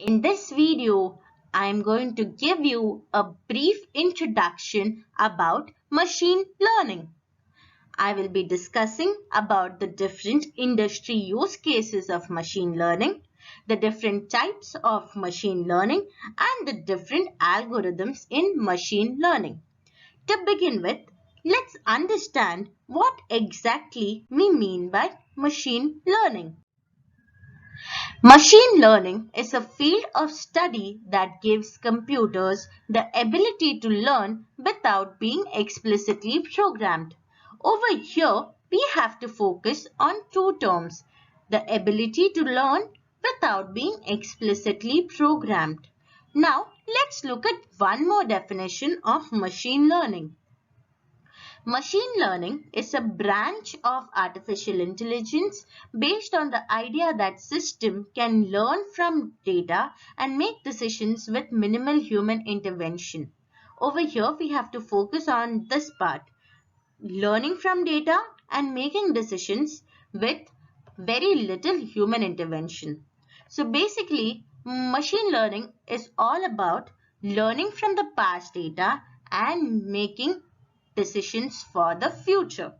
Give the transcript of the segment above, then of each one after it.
In this video, I am going to give you a brief introduction about machine learning. I will be discussing about the different industry use cases of machine learning, the different types of machine learning, and the different algorithms in machine learning. To begin with, let's understand what exactly we mean by machine learning. Machine learning is a field of study that gives computers the ability to learn without being explicitly programmed. Over here, we have to focus on two terms: the ability to learn without being explicitly programmed. Now, let's look at one more definition of machine learning. Machine learning is a branch of artificial intelligence based on the idea that system can learn from data and make decisions with minimal human intervention. Over here, we have to focus on this part: learning from data and making decisions with very little human intervention. So basically, machine learning is all about learning from the past data and making decisions for the future.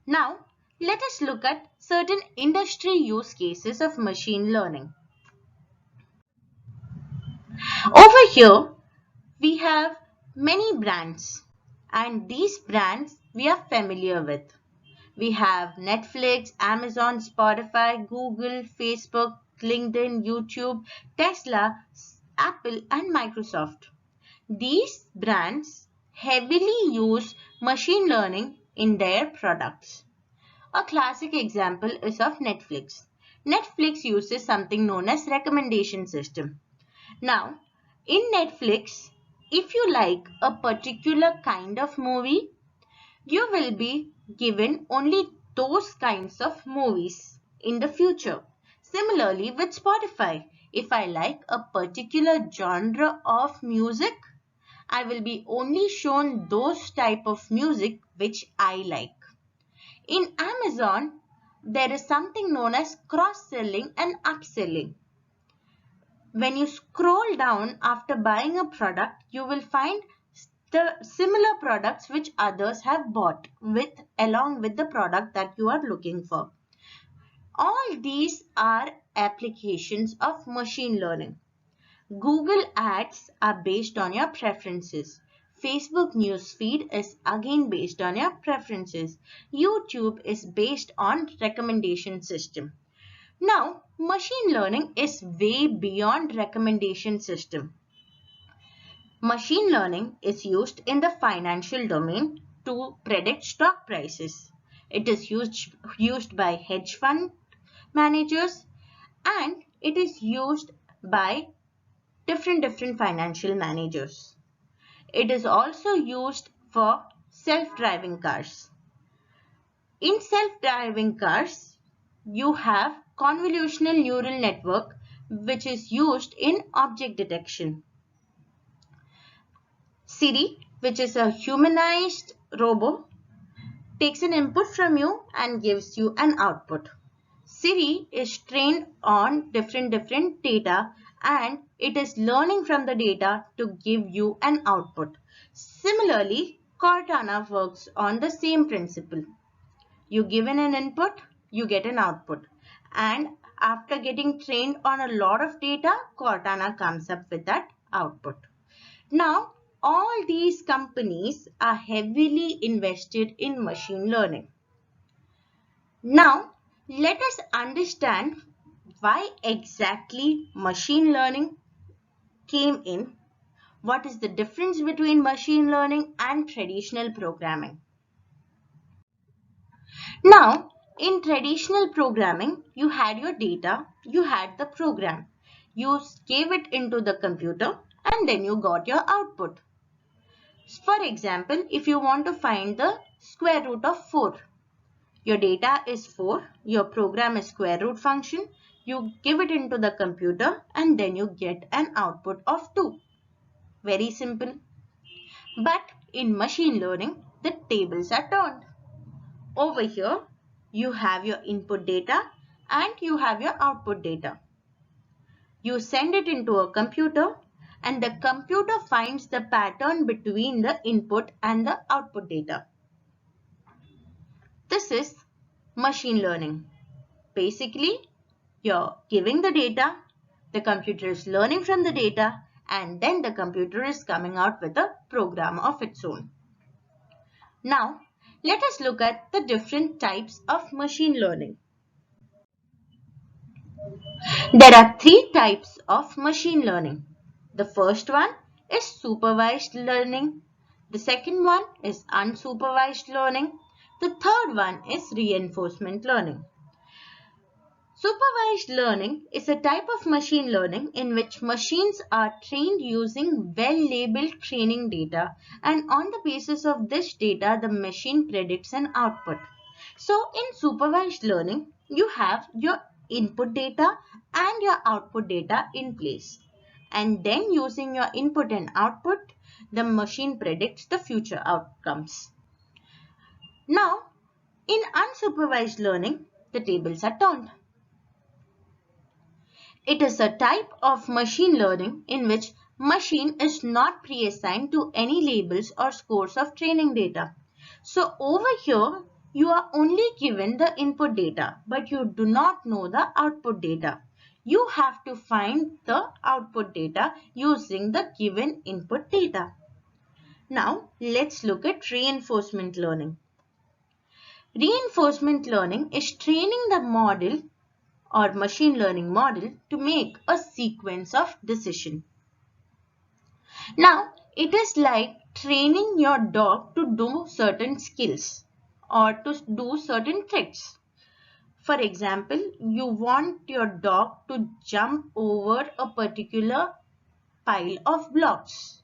Now, let us look at certain industry use cases of machine learning. Over here, we have many brands, and these brands we are familiar with. We have Netflix, Amazon, Spotify, Google, Facebook, LinkedIn, YouTube, Tesla, Apple, and Microsoft. These brands heavily use machine learning in their products. A classic example is of Netflix. Netflix uses something known as recommendation system. Now, in Netflix, if you like a particular kind of movie, you will be given only those kinds of movies in the future. Similarly with Spotify, if I like a particular genre of music, I will be only shown those type of music which I like. In Amazon, there is something known as cross-selling and upselling. When you scroll down after buying a product, you will find the similar products which others have bought along with the product that you are looking for. All these are applications of machine learning. Google ads are based on your preferences. Facebook newsfeed is again based on your preferences. YouTube is based on recommendation system. Now, machine learning is way beyond recommendation system. Machine learning is used in the financial domain to predict stock prices. It is used by hedge fund managers, and it is used by different financial managers. It is also used for self-driving cars. In self-driving cars, you have convolutional neural network which is used in object detection. Siri, which is a humanized robot, takes an input from you and gives you an output. Siri is trained on different data, and it is learning from the data to give you an output. Similarly, Cortana works on the same principle. You give in an input, you get an output. And after getting trained on a lot of data, Cortana comes up with that output. Now, all these companies are heavily invested in machine learning. Now, let us understand why exactly machine learning came in. What is the difference between machine learning and traditional programming? Now, in traditional programming, you had your data, you had the program. You gave it into the computer and then you got your output. For example, if you want to find the square root of 4, your data is 4, your program is square root function, you give it into the computer and then you get an output of 2. Very simple. But in machine learning, the tables are turned. Over here, you have your input data and you have your output data. You send it into a computer and the computer finds the pattern between the input and the output data. This is machine learning. Basically, you're giving the data, the computer is learning from the data, and then the computer is coming out with a program of its own. Now, let us look at the different types of machine learning. There are three types of machine learning. The first one is supervised learning. The second one is unsupervised learning. The third one is reinforcement learning. Supervised learning is a type of machine learning in which machines are trained using well-labeled training data, and on the basis of this data, the machine predicts an output. So in supervised learning, you have your input data and your output data in place. And then using your input and output, the machine predicts the future outcomes. Now, in unsupervised learning, the tables are turned. It is a type of machine learning in which machine is not pre-assigned to any labels or scores of training data. So over here, you are only given the input data, but you do not know the output data. You have to find the output data using the given input data. Now, let's look at reinforcement learning. Reinforcement learning is training the model or machine learning model to make a sequence of decision. Now, it is like training your dog to do certain skills or to do certain tricks. For example, you want your dog to jump over a particular pile of blocks.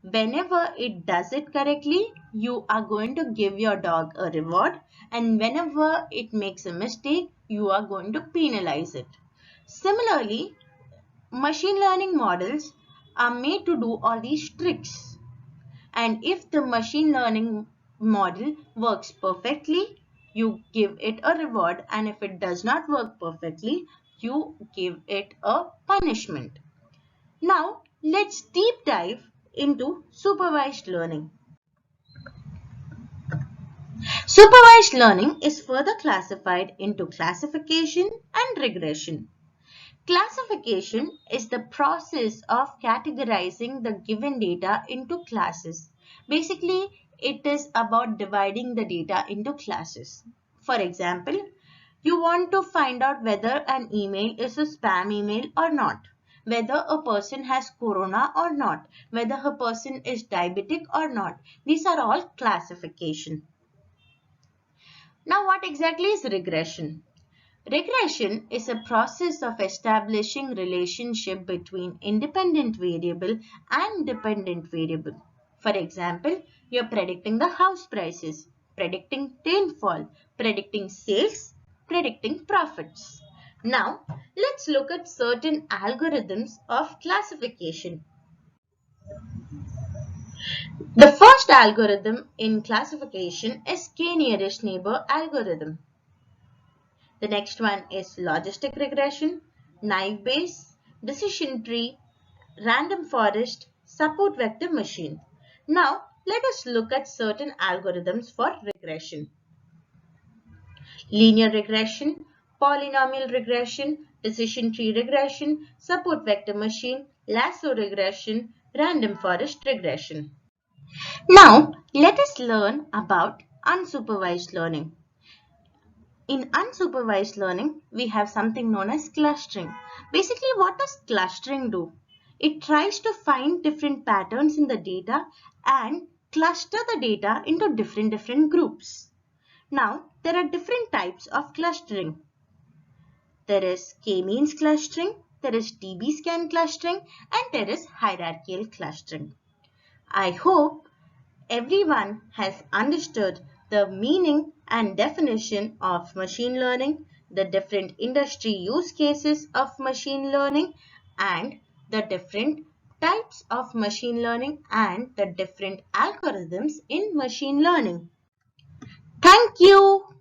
Whenever it does it correctly, you are going to give your dog a reward, and whenever it makes a mistake, you are going to penalize it. Similarly, machine learning models are made to do all these tricks. And if the machine learning model works perfectly, you give it a reward, and if it does not work perfectly, you give it a punishment. Now, let's deep dive into supervised learning. Supervised learning is further classified into classification and regression. Classification is the process of categorizing the given data into classes. Basically, it is about dividing the data into classes. For example, you want to find out whether an email is a spam email or not, whether a person has corona or not, whether a person is diabetic or not. These are all classification. Now, what exactly is regression? Regression is a process of establishing relationship between independent variable and dependent variable. For example, you're predicting the house prices, predicting rainfall, predicting sales, predicting profits. Now, let's look at certain algorithms of classification. The first algorithm in classification is k-nearest neighbor algorithm. The next one is logistic regression, naive Bayes, decision tree, random forest, support vector machine. Now, let us look at certain algorithms for regression. Linear regression, polynomial regression, decision tree regression, support vector machine, lasso regression, random forest regression. Now, let us learn about unsupervised learning. In unsupervised learning, we have something known as clustering. Basically, what does clustering do? It tries to find different patterns in the data and cluster the data into different groups. Now, there are different types of clustering. There is k-means clustering, there is db-scan clustering, and there is hierarchical clustering. I hope everyone has understood the meaning and definition of machine learning, the different industry use cases of machine learning, and the different types of machine learning and the different algorithms in machine learning. Thank you.